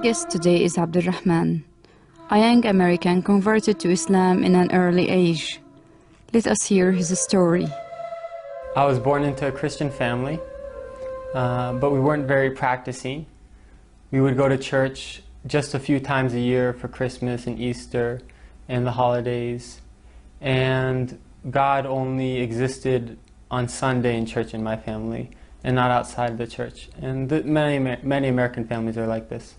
guest today is Abdulrahman, a young American converted to Islam in an early age. Let us hear his story. I was born into a Christian family, but we weren't very practicing. We would go to church just a few times a year for Christmas and Easter and the holidays. And God only existed on Sunday in church in my family and not outside of the church. And many American families are like this.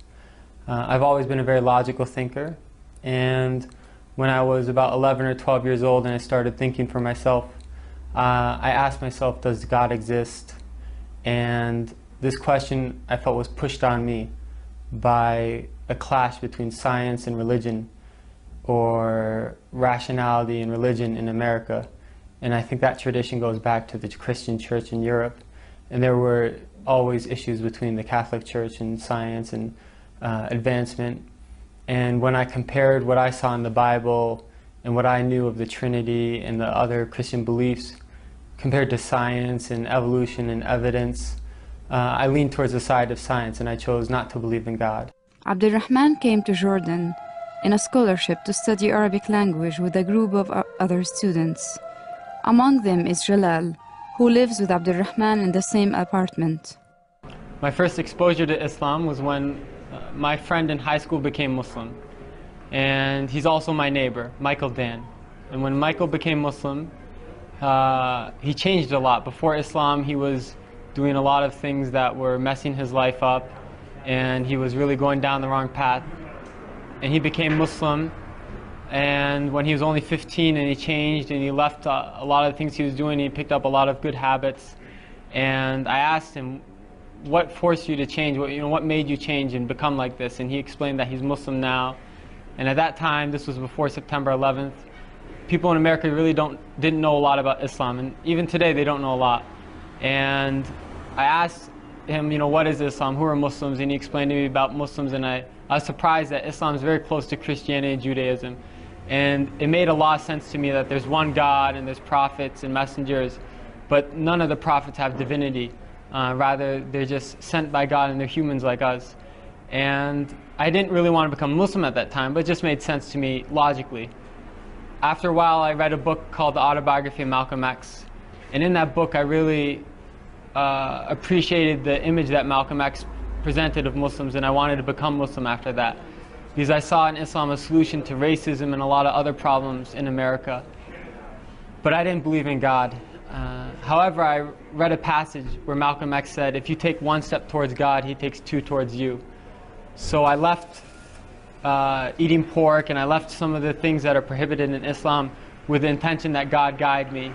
I've always been a very logical thinker, and when I was about 11 or 12 years old and I started thinking for myself, I asked myself, does God exist? And this question I felt was pushed on me by a clash between science and religion, or rationality and religion in America. And I think that tradition goes back to the Christian church in Europe. And there were always issues between the Catholic Church and science and advancement. And when I compared what I saw in the Bible and what I knew of the Trinity and the other Christian beliefs compared to science and evolution and evidence, I leaned towards the side of science, and I chose not to believe in God. Abdulrahman came to Jordan in a scholarship to study Arabic language with a group of other students. Among them is Jalal, who lives with Abdulrahman in the same apartment. My first exposure to Islam was when my friend in high school became Muslim. And he's also my neighbor, Michael Dan. And when Michael became Muslim, he changed a lot. Before Islam, he was doing a lot of things that were messing his life up, and he was really going down the wrong path. And he became Muslim, and when he was only 15, and he changed, and he left a lot of the things he was doing, he picked up a lot of good habits. And I asked him, what forced you to change? What made you change and become like this? And he explained that he's Muslim now. And at that time, this was before September 11th, people in America really didn't know a lot about Islam, and even today they don't know a lot. And I asked him, what is Islam? Who are Muslims? And he explained to me about Muslims, and I was surprised that Islam is very close to Christianity and Judaism. And it made a lot of sense to me that there's one God and there's prophets and messengers, but none of the prophets have divinity. Rather, they're just sent by God, and they're humans like us. And I didn't really want to become Muslim at that time, but it just made sense to me logically. After a while, I read a book called The Autobiography of Malcolm X. And in that book, I really appreciated the image that Malcolm X presented of Muslims, and I wanted to become Muslim after that, because I saw in Islam a solution to racism and a lot of other problems in America. But I didn't believe in God. However, I read a passage where Malcolm X said, if you take one step towards God, he takes two towards you. So I left eating pork, and I left some of the things that are prohibited in Islam with the intention that God guide me.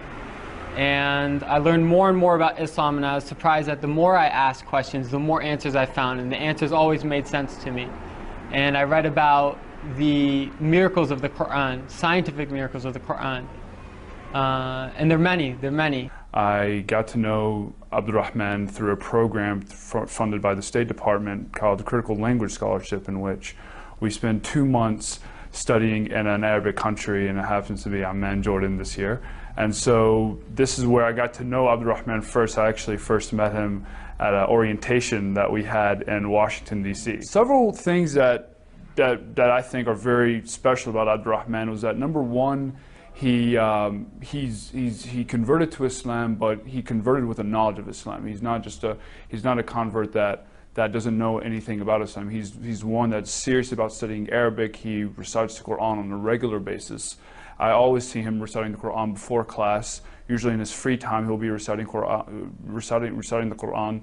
And I learned more and more about Islam, and I was surprised that the more I asked questions, the more answers I found, and the answers always made sense to me. And I read about the miracles of the Quran, scientific miracles of the Quran. And they're many. I got to know Abdulrahman through a program funded by the State Department called the Critical Language Scholarship, in which we spent 2 months studying in an Arabic country, and it happens to be Amman, Jordan this year. And so this is where I got to know Abdulrahman first. I actually first met him at an orientation that we had in Washington, D.C. Several things that I think are very special about Abdulrahman was that, number one, he converted to Islam, but he converted with a knowledge of Islam. He's not a convert that doesn't know anything about Islam. He's one that's serious about studying Arabic. He recites the Quran on a regular basis. I always see him reciting the Quran before class. Usually in his free time, he'll be reciting the Quran.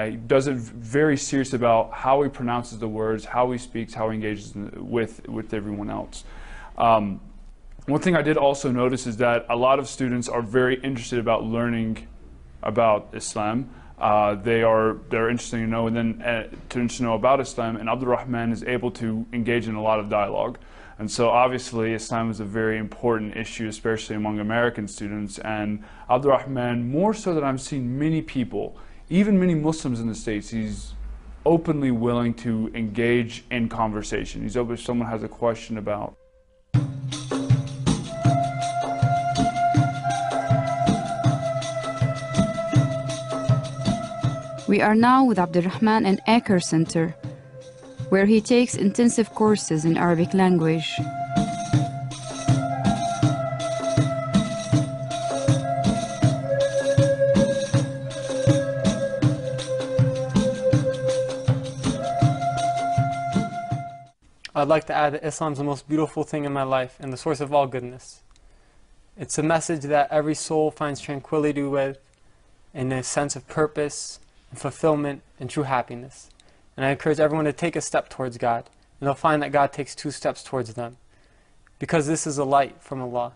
He does it very serious about how he pronounces the words, how he speaks, how he engages with everyone else. One thing I did also notice is that a lot of students are very interested about learning about Islam. They're interested to know, and then to know about Islam, and Abdulrahman is able to engage in a lot of dialogue. And so obviously Islam is a very important issue, especially among American students, and Abdulrahman, more so than I've seen many people, even many Muslims in the States, he's openly willing to engage in conversation. He's open if someone has a question about. We are now with Abdulrahman in Aker Center. where he takes intensive courses in Arabic language. I'd like to add that Islam is the most beautiful thing in my life and the source of all goodness. It's a message that every soul finds tranquility with, and a sense of purpose and fulfillment and true happiness. And I encourage everyone to take a step towards God, and they'll find that God takes 2 steps towards them. Because this is a light from Allah.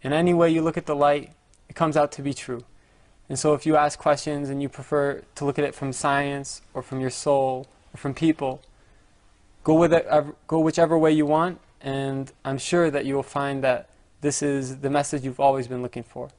And any way you look at the light, it comes out to be true. And so if you ask questions and you prefer to look at it from science or from your soul or from people, go whichever way you want, and I'm sure that you will find that this is the message you've always been looking for.